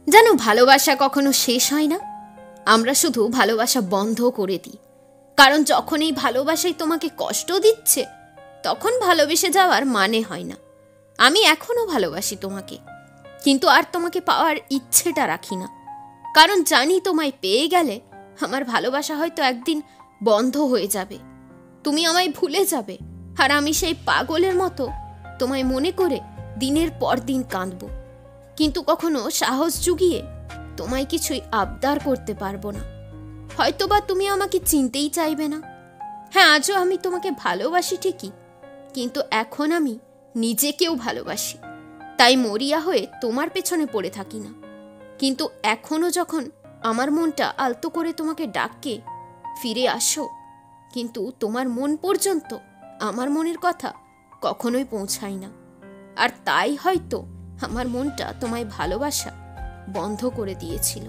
জানো, ভালোবাসা কখনো শেষ হয় না। আমরা শুধু ভালোবাসা বন্ধ করে দিই, কারণ যখন এই ভালোবাসাই তোমাকে কষ্ট দিচ্ছে, তখন ভালোবেসে যাওয়ার মানে হয় না। আমি এখনো ভালোবাসি তোমাকে, কিন্তু আর তোমাকে পাওয়ার ইচ্ছেটা রাখি না, কারণ জানি তোমায় পেয়ে গেলে আমার ভালোবাসা হয়তো একদিন বন্ধ হয়ে যাবে। তুমি আমায় ভুলে যাবে, আর আমি সেই পাগলের মতো তোমায় মনে করে দিনের পর দিন কাঁদব, কিন্তু কখনো সাহস জুগিয়ে তোমায় কিছুই আবদার করতে পারবো না। হয়তোবা তুমি আমাকে চিনতেই চাইবে না। হ্যাঁ, আজও আমি তোমাকে ভালোবাসি ঠিকই, কিন্তু এখন আমি নিজেকেও ভালোবাসি, তাই মরিয়া হয়ে তোমার পেছনে পড়ে থাকি না। কিন্তু এখনো যখন আমার মনটা আলতো করে তোমাকে ডাকে ফিরে আসো, কিন্তু তোমার মন পর্যন্ত আমার মনের কথা কখনোই পৌঁছায় না। আর তাই হয়তো আমার মনটা তোমায় ভালোবাসা বন্ধ করে দিয়েছিল।